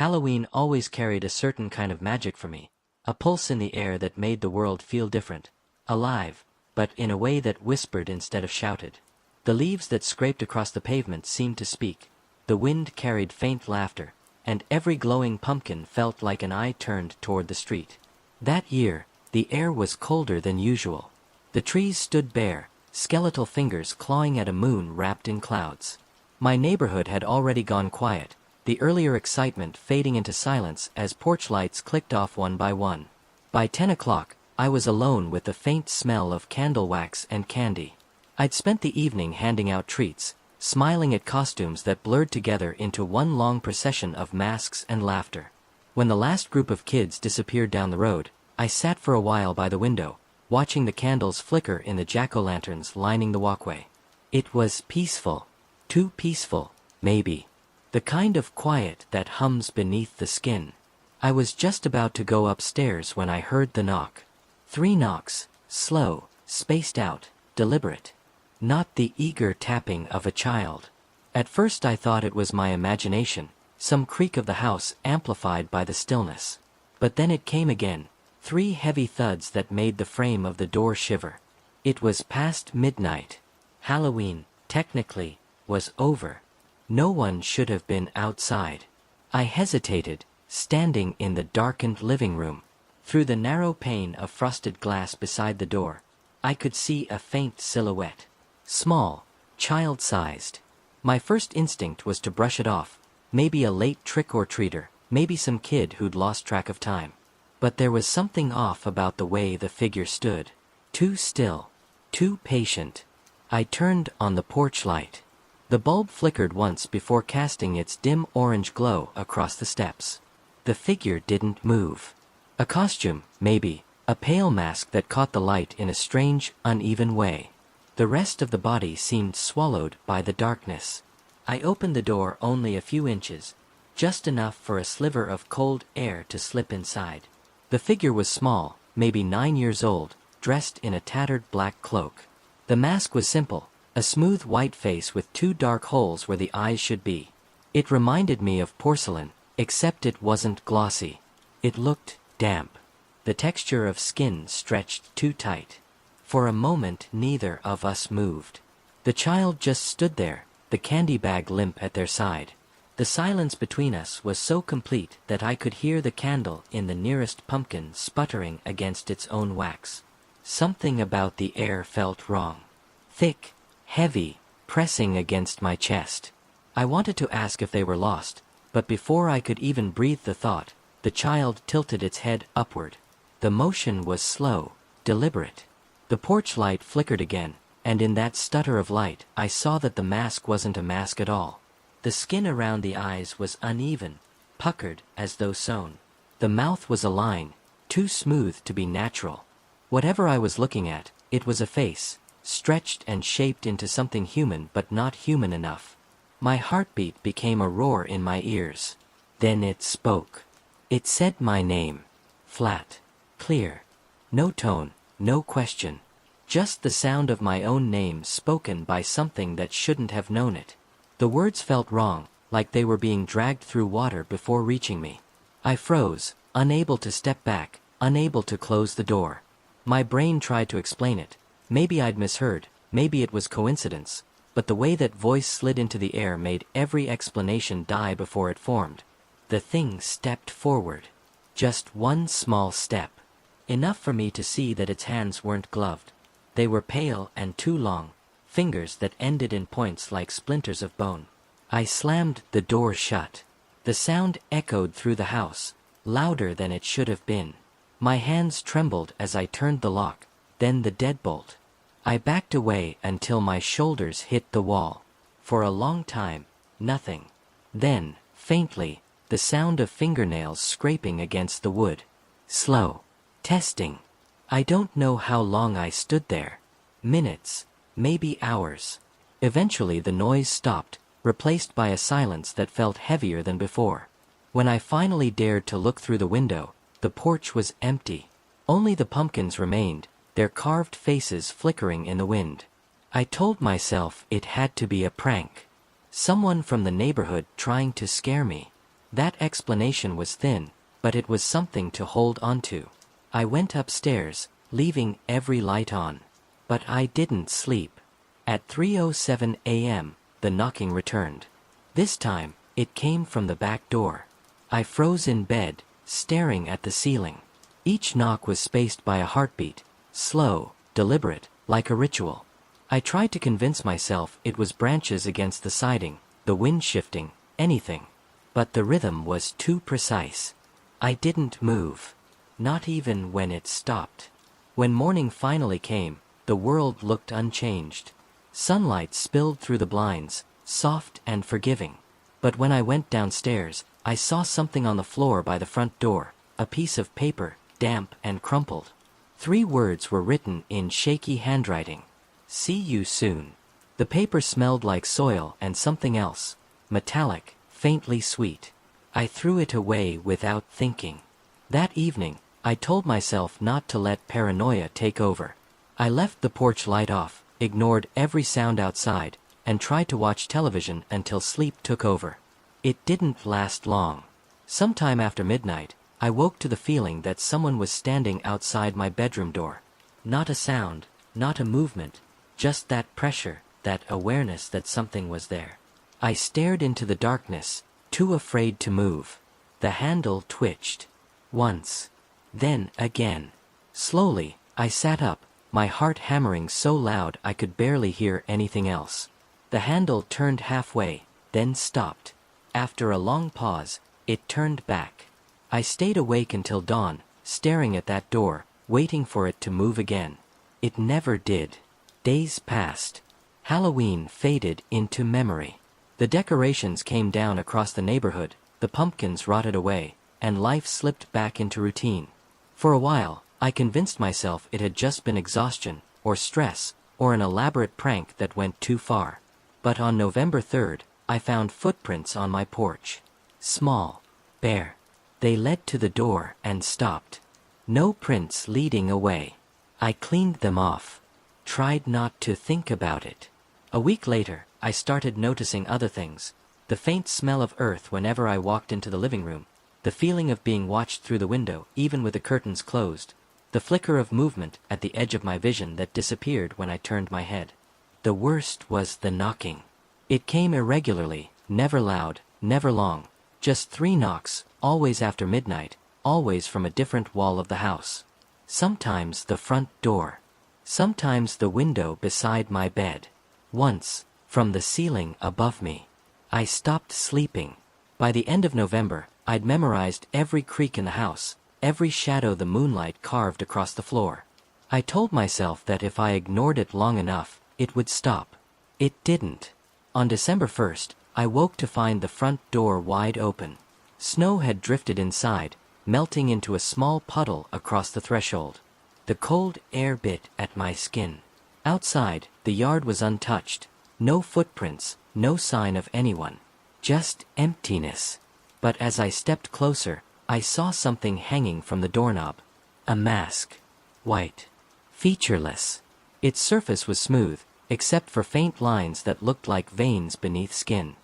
Halloween always carried a certain kind of magic for me, a pulse in the air that made the world feel different, alive, but in a way that whispered instead of shouted. The leaves that scraped across the pavement seemed to speak, the wind carried faint laughter, and every glowing pumpkin felt like an eye turned toward the street. That year, the air was colder than usual. The trees stood bare, skeletal fingers clawing at a moon wrapped in clouds. My neighborhood had already gone quiet, the earlier excitement fading into silence as porch lights clicked off one by one. By 10 o'clock, I was alone with the faint smell of candle wax and candy. I'd spent the evening handing out treats, smiling at costumes that blurred together into one long procession of masks and laughter. When the last group of kids disappeared down the road, I sat for a while by the window, watching the candles flicker in the jack-o'-lanterns lining the walkway. It was peaceful. Too peaceful, maybe. The kind of quiet that hums beneath the skin. I was just about to go upstairs when I heard the knock. 3 knocks, slow, spaced out, deliberate. Not the eager tapping of a child. At first I thought it was my imagination, some creak of the house amplified by the stillness. But then it came again, 3 heavy thuds that made the frame of the door shiver. It was past midnight. Halloween, technically, was over. No one should have been outside. I hesitated, standing in the darkened living room. Through the narrow pane of frosted glass beside the door, I could see a faint silhouette. Small, child-sized. My first instinct was to brush it off, maybe a late trick-or-treater, maybe some kid who'd lost track of time. But there was something off about the way the figure stood. Too still, too patient. I turned on the porch light. The bulb flickered once before casting its dim orange glow across the steps. The figure didn't move. A costume, maybe, a pale mask that caught the light in a strange, uneven way. The rest of the body seemed swallowed by the darkness. I opened the door only a few inches, just enough for a sliver of cold air to slip inside. The figure was small, maybe 9 years old, dressed in a tattered black cloak. The mask was simple, a smooth white face with 2 dark holes where the eyes should be. It reminded me of porcelain, except it wasn't glossy. It looked damp. The texture of skin stretched too tight. For a moment neither of us moved. The child just stood there, the candy bag limp at their side. The silence between us was so complete that I could hear the candle in the nearest pumpkin sputtering against its own wax. Something about the air felt wrong. Thick, heavy, pressing against my chest. I wanted to ask if they were lost, but before I could even breathe the thought, the child tilted its head upward. The motion was slow, deliberate. The porch light flickered again, and in that stutter of light I saw that the mask wasn't a mask at all. The skin around the eyes was uneven, puckered as though sewn. The mouth was a line, too smooth to be natural. Whatever I was looking at, it was a face, stretched and shaped into something human but not human enough. My heartbeat became a roar in my ears. Then it spoke. It said my name. Flat. Clear. No tone, no question. Just the sound of my own name spoken by something that shouldn't have known it. The words felt wrong, like they were being dragged through water before reaching me. I froze, unable to step back, unable to close the door. My brain tried to explain it. Maybe I'd misheard, maybe it was coincidence, but the way that voice slid into the air made every explanation die before it formed. The thing stepped forward. Just one small step. Enough for me to see that its hands weren't gloved. They were pale and too long, fingers that ended in points like splinters of bone. I slammed the door shut. The sound echoed through the house, louder than it should have been. My hands trembled as I turned the lock, then the deadbolt. I backed away until my shoulders hit the wall. For a long time, nothing. Then, faintly, the sound of fingernails scraping against the wood. Slow. Testing. I don't know how long I stood there. Minutes, maybe hours. Eventually the noise stopped, replaced by a silence that felt heavier than before. When I finally dared to look through the window, the porch was empty. Only the pumpkins remained, their carved faces flickering in the wind. I told myself it had to be a prank. Someone from the neighborhood trying to scare me. That explanation was thin, but it was something to hold onto. I went upstairs, leaving every light on. But I didn't sleep. At 3:07 a.m., the knocking returned. This time, it came from the back door. I froze in bed, staring at the ceiling. Each knock was spaced by a heartbeat, slow, deliberate, like a ritual. I tried to convince myself it was branches against the siding, the wind shifting, anything. But the rhythm was too precise. I didn't move. Not even when it stopped. When morning finally came, the world looked unchanged. Sunlight spilled through the blinds, soft and forgiving. But when I went downstairs, I saw something on the floor by the front door, a piece of paper, damp and crumpled. 3 words were written in shaky handwriting. "See you soon." The paper smelled like soil and something else, metallic, faintly sweet. I threw it away without thinking. That evening, I told myself not to let paranoia take over. I left the porch light off, ignored every sound outside, and tried to watch television until sleep took over. It didn't last long. Sometime after midnight, I woke to the feeling that someone was standing outside my bedroom door. Not a sound, not a movement, just that pressure, that awareness that something was there. I stared into the darkness, too afraid to move. The handle twitched. Once. Then again. Slowly, I sat up, my heart hammering so loud I could barely hear anything else. The handle turned halfway, then stopped. After a long pause, it turned back. I stayed awake until dawn, staring at that door, waiting for it to move again. It never did. Days passed. Halloween faded into memory. The decorations came down across the neighborhood, the pumpkins rotted away, and life slipped back into routine. For a while, I convinced myself it had just been exhaustion, or stress, or an elaborate prank that went too far. But on November 3rd, I found footprints on my porch. Small. Bare. They led to the door and stopped. No prints leading away. I cleaned them off. Tried not to think about it. A week later, I started noticing other things. The faint smell of earth whenever I walked into the living room. The feeling of being watched through the window, even with the curtains closed. The flicker of movement at the edge of my vision that disappeared when I turned my head. The worst was the knocking. It came irregularly, never loud, never long. Just 3 knocks, always after midnight, always from a different wall of the house. Sometimes the front door. Sometimes the window beside my bed. Once, from the ceiling above me. I stopped sleeping. By the end of November, I'd memorized every creak in the house, every shadow the moonlight carved across the floor. I told myself that if I ignored it long enough, it would stop. It didn't. On December 1st, I woke to find the front door wide open. Snow had drifted inside, melting into a small puddle across the threshold. The cold air bit at my skin. Outside, the yard was untouched. No footprints, no sign of anyone. Just emptiness. But as I stepped closer, I saw something hanging from the doorknob. A mask. White. Featureless. Its surface was smooth, except for faint lines that looked like veins beneath skin.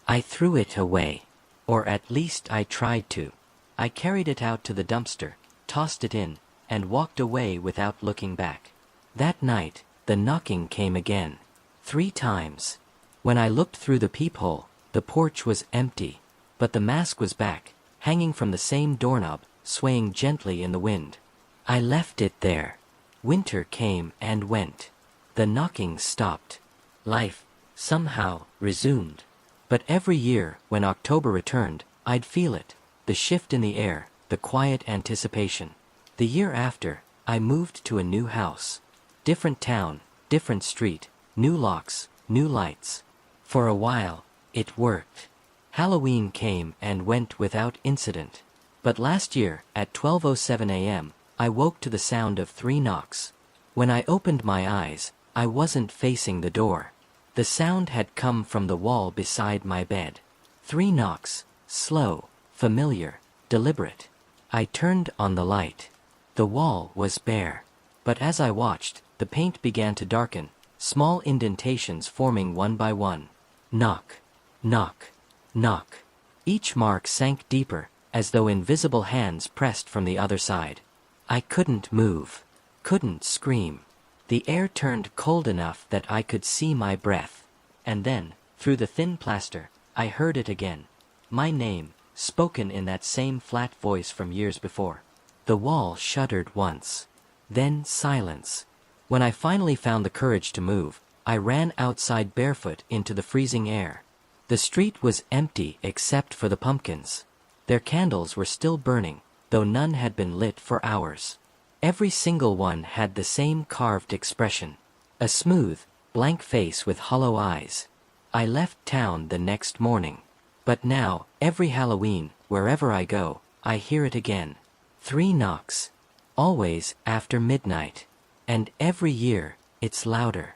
I threw it away. Or at least I tried to. I carried it out to the dumpster, tossed it in, and walked away without looking back. That night, the knocking came again. 3 times. When I looked through the peephole, the porch was empty. But the mask was back, hanging from the same doorknob, swaying gently in the wind. I left it there. Winter came and went. The knocking stopped. Life, somehow, resumed. But every year, when October returned, I'd feel it. The shift in the air, the quiet anticipation. The year after, I moved to a new house. Different town, different street, new locks, new lights. For a while, it worked. Halloween came and went without incident. But last year, at 12:07 a.m., I woke to the sound of 3 knocks. When I opened my eyes, I wasn't facing the door. The sound had come from the wall beside my bed. 3 knocks, slow, familiar, deliberate. I turned on the light. The wall was bare. But as I watched, the paint began to darken, small indentations forming one by one. Knock. Knock. Knock. Each mark sank deeper, as though invisible hands pressed from the other side. I couldn't move. Couldn't scream. The air turned cold enough that I could see my breath. And then, through the thin plaster, I heard it again. My name, spoken in that same flat voice from years before. The wall shuddered once. Then silence. When I finally found the courage to move, I ran outside barefoot into the freezing air. The street was empty except for the pumpkins. Their candles were still burning, though none had been lit for hours. Every single one had the same carved expression. A smooth, blank face with hollow eyes. I left town the next morning. But now, every Halloween, wherever I go, I hear it again. 3 knocks. Always after midnight. And every year, it's louder.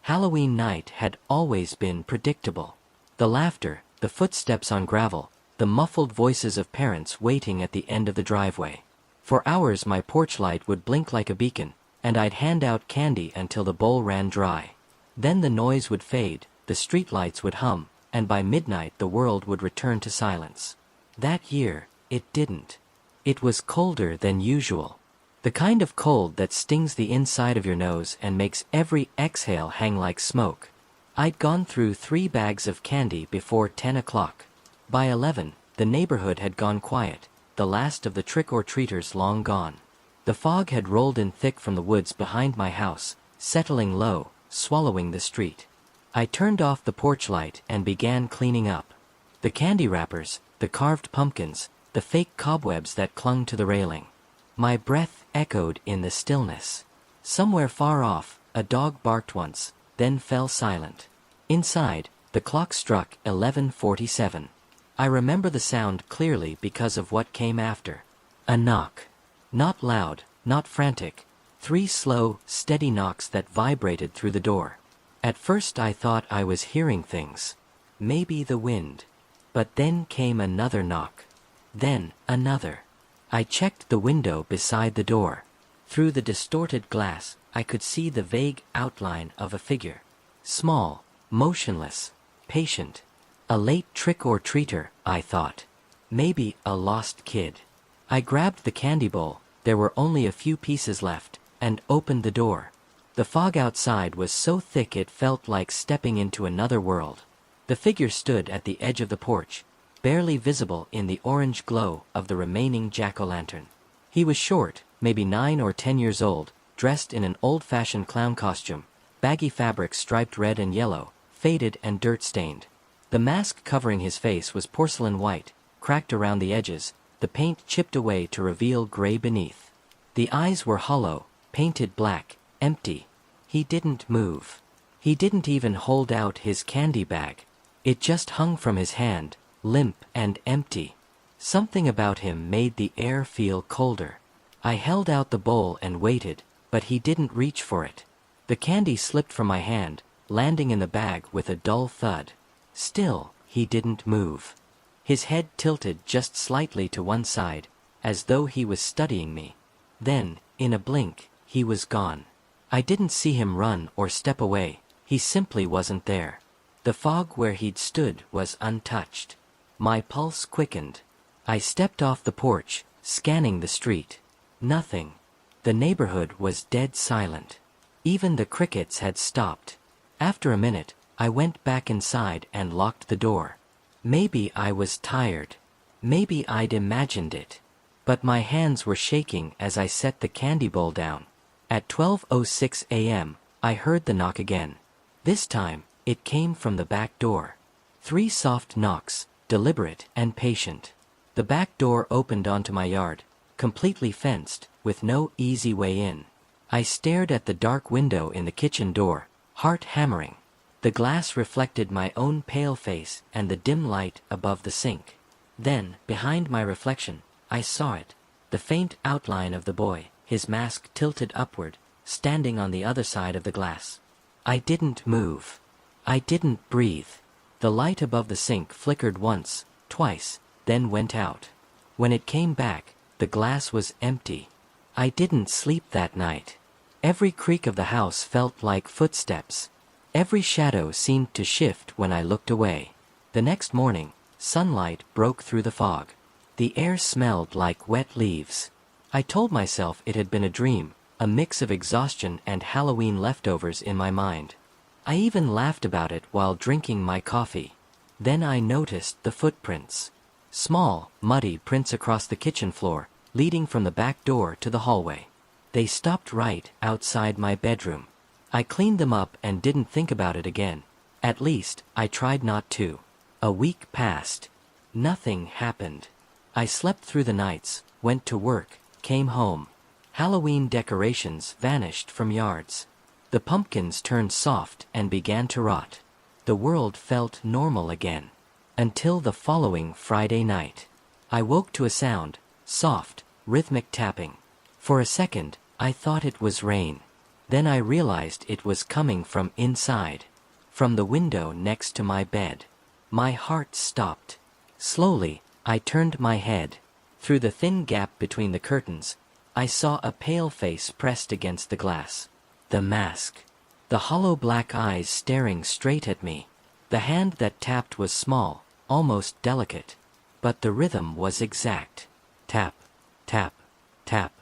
Halloween night had always been predictable. The laughter, the footsteps on gravel, the muffled voices of parents waiting at the end of the driveway. For hours my porch light would blink like a beacon, and I'd hand out candy until the bowl ran dry. Then the noise would fade, the streetlights would hum, and by midnight the world would return to silence. That year, it didn't. It was colder than usual. The kind of cold that stings the inside of your nose and makes every exhale hang like smoke. I'd gone through 3 bags of candy before 10 o'clock. By 11, the neighborhood had gone quiet, the last of the trick-or-treaters long gone. The fog had rolled in thick from the woods behind my house, settling low, swallowing the street. I turned off the porch light and began cleaning up. The candy wrappers, the carved pumpkins, the fake cobwebs that clung to the railing. My breath echoed in the stillness. Somewhere far off, a dog barked once, then fell silent. Inside, the clock struck 11:47. I remember the sound clearly because of what came after. A knock. Not loud, not frantic. 3 slow, steady knocks that vibrated through the door. At first I thought I was hearing things. Maybe the wind. But then came another knock. Then another. I checked the window beside the door. Through the distorted glass, I could see the vague outline of a figure. Small, motionless, patient. A late trick-or-treater, I thought. Maybe a lost kid. I grabbed the candy bowl, there were only a few pieces left, and opened the door. The fog outside was so thick it felt like stepping into another world. The figure stood at the edge of the porch, barely visible in the orange glow of the remaining jack-o'-lantern. He was short, maybe 9 or 10 years old, dressed in an old-fashioned clown costume, baggy fabric striped red and yellow, faded and dirt-stained. The mask covering his face was porcelain white, cracked around the edges, the paint chipped away to reveal gray beneath. The eyes were hollow, painted black, empty. He didn't move. He didn't even hold out his candy bag. It just hung from his hand, limp and empty. Something about him made the air feel colder. I held out the bowl and waited, but he didn't reach for it. The candy slipped from my hand, landing in the bag with a dull thud. Still, he didn't move. His head tilted just slightly to one side, as though he was studying me. Then, in a blink, he was gone. I didn't see him run or step away, he simply wasn't there. The fog where he'd stood was untouched. My pulse quickened. I stepped off the porch, scanning the street. Nothing. The neighborhood was dead silent. Even the crickets had stopped. After a minute, I went back inside and locked the door. Maybe I was tired. Maybe I'd imagined it. But my hands were shaking as I set the candy bowl down. At 12:06 a.m., I heard the knock again. This time, it came from the back door. 3 soft knocks, deliberate and patient. The back door opened onto my yard, completely fenced, with no easy way in. I stared at the dark window in the kitchen door, heart hammering. The glass reflected my own pale face and the dim light above the sink. Then, behind my reflection, I saw it, the faint outline of the boy, his mask tilted upward, standing on the other side of the glass. I didn't move. I didn't breathe. The light above the sink flickered once, twice, then went out. When it came back, the glass was empty. I didn't sleep that night. Every creak of the house felt like footsteps. Every shadow seemed to shift when I looked away. The next morning, sunlight broke through the fog. The air smelled like wet leaves. I told myself it had been a dream, a mix of exhaustion and Halloween leftovers in my mind. I even laughed about it while drinking my coffee. Then I noticed the footprints. Small, muddy prints across the kitchen floor, leading from the back door to the hallway. They stopped right outside my bedroom. I cleaned them up and didn't think about it again. At least, I tried not to. A week passed. Nothing happened. I slept through the nights, went to work, came home. Halloween decorations vanished from yards. The pumpkins turned soft and began to rot. The world felt normal again. Until the following Friday night. I woke to a sound, soft, rhythmic tapping. For a second, I thought it was rain. Then I realized it was coming from inside. From the window next to my bed. My heart stopped. Slowly, I turned my head. Through the thin gap between the curtains, I saw a pale face pressed against the glass. The mask. The hollow black eyes staring straight at me. The hand that tapped was small, almost delicate. But the rhythm was exact. Tap, tap, tap.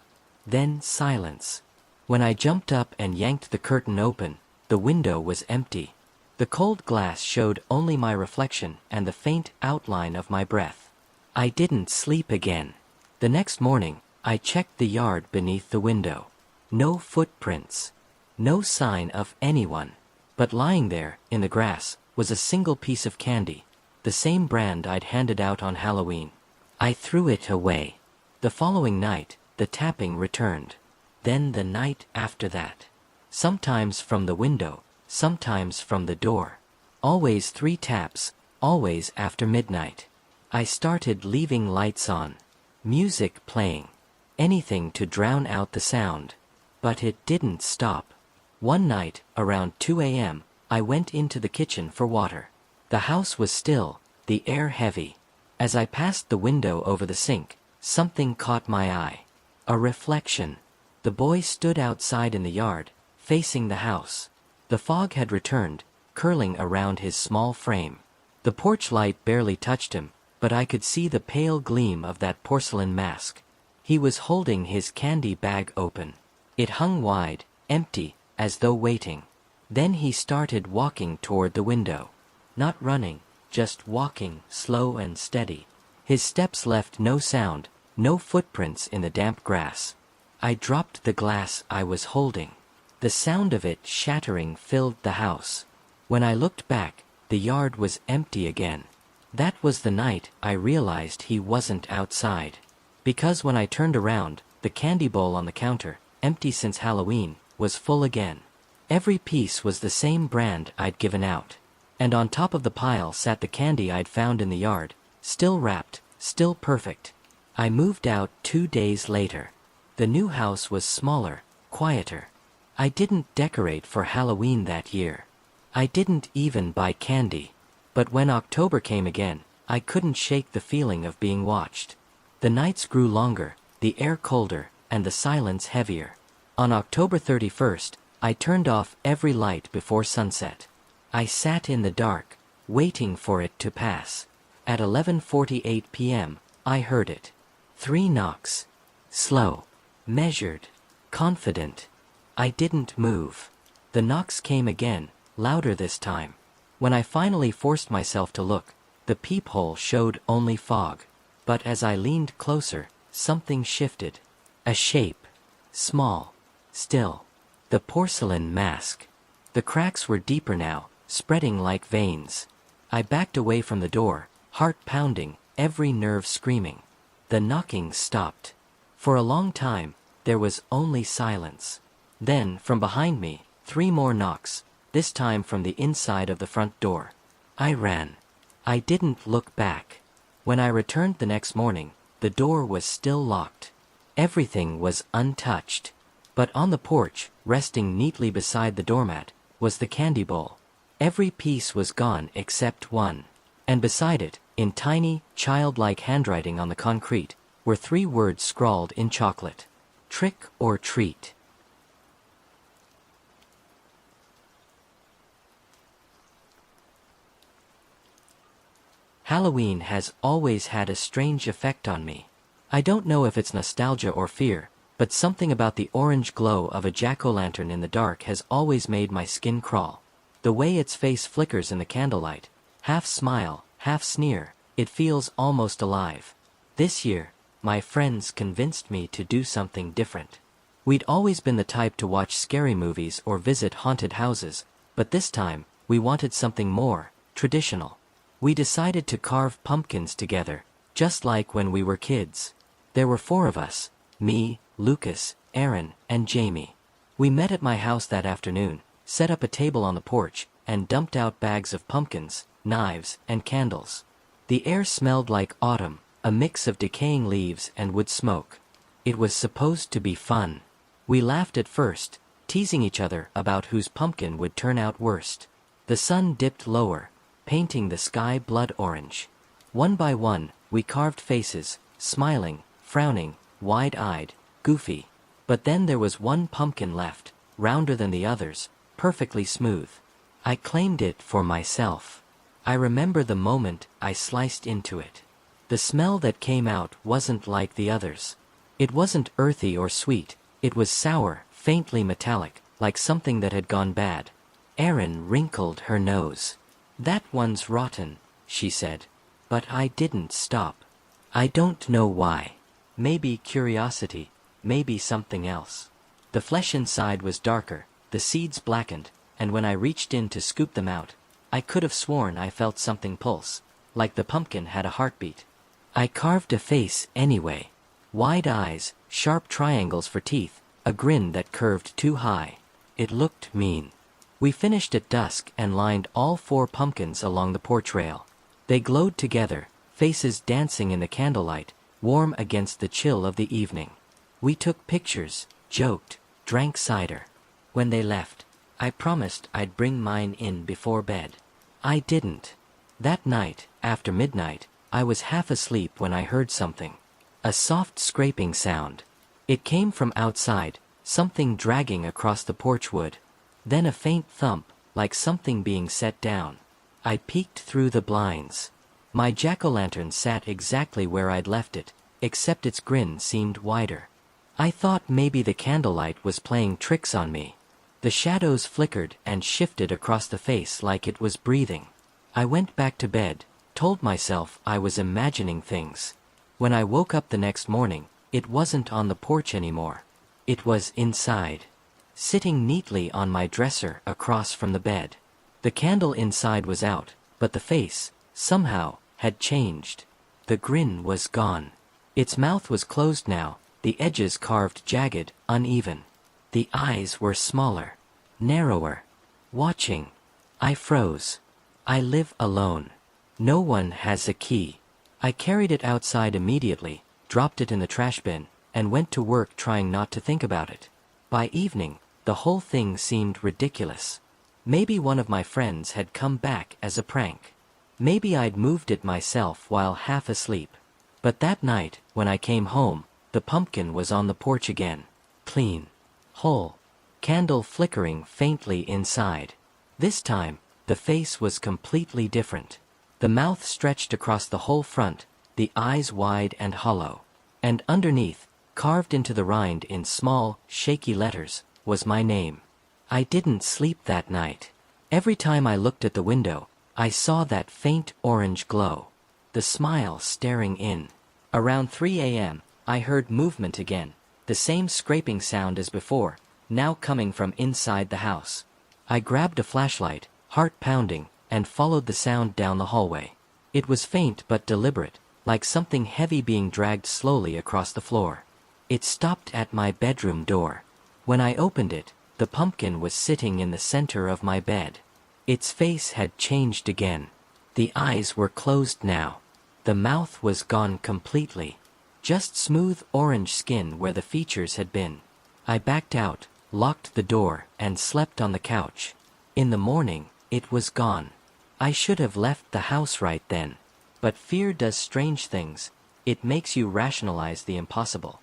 Then silence. When I jumped up and yanked the curtain open, the window was empty. The cold glass showed only my reflection and the faint outline of my breath. I didn't sleep again. The next morning, I checked the yard beneath the window. No footprints. No sign of anyone. But lying there, in the grass, was a single piece of candy, the same brand I'd handed out on Halloween. I threw it away. The following night, the tapping returned. Then the night after that. Sometimes from the window, sometimes from the door. Always 3 taps, always after midnight. I started leaving lights on. Music playing. Anything to drown out the sound. But it didn't stop. One night, around 2 a.m., I went into the kitchen for water. The house was still, the air heavy. As I passed the window over the sink, something caught my eye. A reflection. The boy stood outside in the yard, facing the house. The fog had returned, curling around his small frame. The porch light barely touched him, but I could see the pale gleam of that porcelain mask. He was holding his candy bag open. It hung wide, empty, as though waiting. Then he started walking toward the window. Not running, just walking, slow and steady. His steps left no sound, no footprints in the damp grass. I dropped the glass I was holding. The sound of it shattering filled the house. When I looked back, the yard was empty again. That was the night I realized he wasn't outside. Because when I turned around, the candy bowl on the counter, empty since Halloween, was full again. Every piece was the same brand I'd given out. And on top of the pile sat the candy I'd found in the yard, still wrapped, still perfect. I moved out 2 days later. The new house was smaller, quieter. I didn't decorate for Halloween that year. I didn't even buy candy. But when October came again, I couldn't shake the feeling of being watched. The nights grew longer, the air colder, and the silence heavier. On October 31st, I turned off every light before sunset. I sat in the dark, waiting for it to pass. At 11:48 p.m., I heard it. 3 knocks. Slow. Measured. Confident. I didn't move. The knocks came again, louder this time. When I finally forced myself to look, the peephole showed only fog. But as I leaned closer, something shifted. A shape. Small. Still. The porcelain mask. The cracks were deeper now, spreading like veins. I backed away from the door, heart pounding, every nerve screaming. The knocking stopped. For a long time, there was only silence. Then, from behind me, 3 more knocks, this time from the inside of the front door. I ran. I didn't look back. When I returned the next morning, the door was still locked. Everything was untouched. But on the porch, resting neatly beside the doormat, was the candy bowl. Every piece was gone except one. And beside it, in tiny, childlike handwriting on the concrete, were 3 words scrawled in chocolate. Trick or treat. Halloween has always had a strange effect on me. I don't know if it's nostalgia or fear, but something about the orange glow of a jack-o'-lantern in the dark has always made my skin crawl. The way its face flickers in the candlelight, half smile, half sneer, it feels almost alive. This year, my friends convinced me to do something different. We'd always been the type to watch scary movies or visit haunted houses, but this time, we wanted something more traditional. We decided to carve pumpkins together, just like when we were kids. There were 4 of us, me, Lucas, Aaron, and Jamie. We met at my house that afternoon, set up a table on the porch, and dumped out bags of pumpkins, knives, and candles. The air smelled like autumn, a mix of decaying leaves and wood smoke. It was supposed to be fun. We laughed at first, teasing each other about whose pumpkin would turn out worst. The sun dipped lower, painting the sky blood orange. One by one, we carved faces, smiling, frowning, wide-eyed, goofy. But then there was one pumpkin left, rounder than the others, perfectly smooth. I claimed it for myself. I remember the moment I sliced into it. The smell that came out wasn't like the others. It wasn't earthy or sweet, it was sour, faintly metallic, like something that had gone bad. Erin wrinkled her nose. "That one's rotten," she said. But I didn't stop. I don't know why. Maybe curiosity, maybe something else. The flesh inside was darker, the seeds blackened, and when I reached in to scoop them out, I could have sworn I felt something pulse, like the pumpkin had a heartbeat. I carved a face anyway. Wide eyes, sharp triangles for teeth, a grin that curved too high. It looked mean. We finished at dusk and lined all 4 pumpkins along the porch rail. They glowed together, faces dancing in the candlelight, warm against the chill of the evening. We took pictures, joked, drank cider. When they left, I promised I'd bring mine in before bed. I didn't. That night, after midnight, I was half asleep when I heard something. A soft scraping sound. It came from outside, something dragging across the porch wood. Then a faint thump, like something being set down. I peeked through the blinds. My jack-o'-lantern sat exactly where I'd left it, except its grin seemed wider. I thought maybe the candlelight was playing tricks on me. The shadows flickered and shifted across the face like it was breathing. I went back to bed, told myself I was imagining things. When I woke up the next morning, it wasn't on the porch anymore. It was inside, sitting neatly on my dresser across from the bed. The candle inside was out, but the face, somehow, had changed. The grin was gone. Its mouth was closed now, the edges carved jagged, uneven. The eyes were smaller, narrower. Watching. I froze. I live alone. No one has a key. I carried it outside immediately, dropped it in the trash bin, and went to work trying not to think about it. By evening, the whole thing seemed ridiculous. Maybe one of my friends had come back as a prank. Maybe I'd moved it myself while half asleep. But that night, when I came home, the pumpkin was on the porch again. Clean. Whole. Candle flickering faintly inside. This time, the face was completely different. The mouth stretched across the whole front, the eyes wide and hollow. And underneath, carved into the rind in small, shaky letters, was my name. I didn't sleep that night. Every time I looked at the window, I saw that faint orange glow. The smile staring in. Around 3 a.m., I heard movement again, the same scraping sound as before, now coming from inside the house. I grabbed a flashlight, heart pounding, and followed the sound down the hallway. It was faint but deliberate, like something heavy being dragged slowly across the floor. It stopped at my bedroom door. When I opened it, the pumpkin was sitting in the center of my bed. Its face had changed again. The eyes were closed now. The mouth was gone completely. Just smooth orange skin where the features had been. I backed out, locked the door, and slept on the couch. In the morning, it was gone. I should have left the house right then. But fear does strange things. It makes you rationalize the impossible.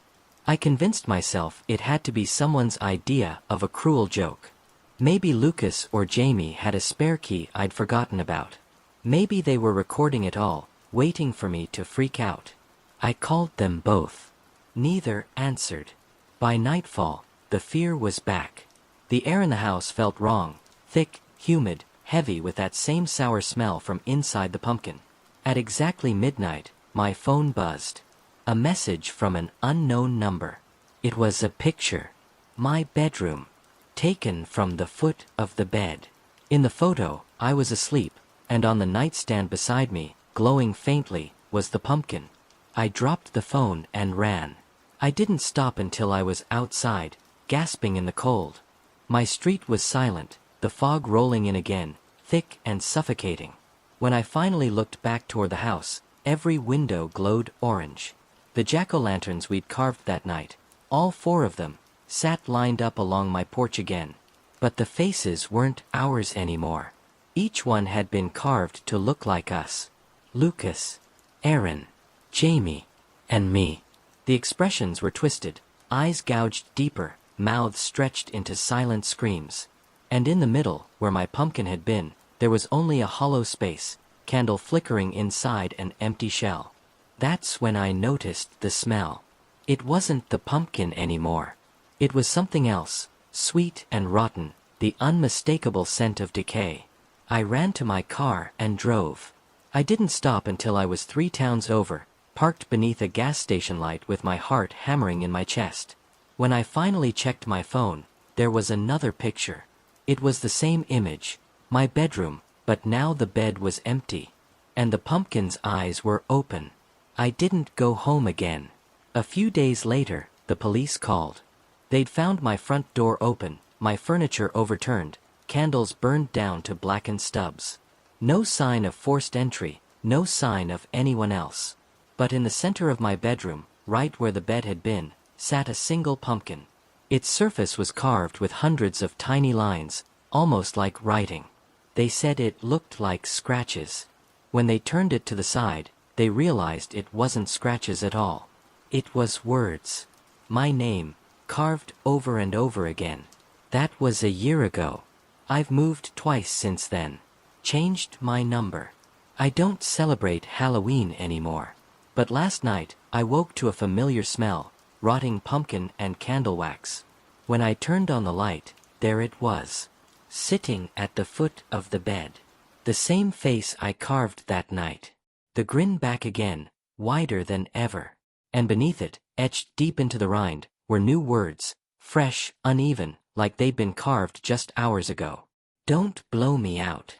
I convinced myself it had to be someone's idea of a cruel joke. Maybe Lucas or Jamie had a spare key I'd forgotten about. Maybe they were recording it all, waiting for me to freak out. I called them both. Neither answered. By nightfall, the fear was back. The air in the house felt wrong, thick, humid, heavy with that same sour smell from inside the pumpkin. At exactly midnight, my phone buzzed. A message from an unknown number. It was a picture. My bedroom. Taken from the foot of the bed. In the photo, I was asleep, and on the nightstand beside me, glowing faintly, was the pumpkin. I dropped the phone and ran. I didn't stop until I was outside, gasping in the cold. My street was silent, the fog rolling in again, thick and suffocating. When I finally looked back toward the house, every window glowed orange. The jack-o'-lanterns we'd carved that night, all 4 of them, sat lined up along my porch again. But the faces weren't ours anymore. Each one had been carved to look like us. Lucas, Aaron, Jamie, and me. The expressions were twisted, eyes gouged deeper, mouths stretched into silent screams. And in the middle, where my pumpkin had been, there was only a hollow space, candle flickering inside an empty shell. That's when I noticed the smell. It wasn't the pumpkin anymore. It was something else, sweet and rotten, the unmistakable scent of decay. I ran to my car and drove. I didn't stop until I was 3 towns over, parked beneath a gas station light with my heart hammering in my chest. When I finally checked my phone, there was another picture. It was the same image, my bedroom, but now the bed was empty. And the pumpkin's eyes were open. I didn't go home again. A few days later, the police called. They'd found my front door open, my furniture overturned, candles burned down to blackened stubs. No sign of forced entry, no sign of anyone else. But in the center of my bedroom, right where the bed had been, sat a single pumpkin. Its surface was carved with hundreds of tiny lines, almost like writing. They said it looked like scratches. When they turned it to the side, they realized it wasn't scratches at all. It was words. My name, carved over and over again. That was a year ago. I've moved twice since then. Changed my number. I don't celebrate Halloween anymore. But last night, I woke to a familiar smell, rotting pumpkin and candle wax. When I turned on the light, there it was. Sitting at the foot of the bed. The same face I carved that night. The grin back again, wider than ever. And beneath it, etched deep into the rind, were new words, fresh, uneven, like they'd been carved just hours ago. Don't blow me out.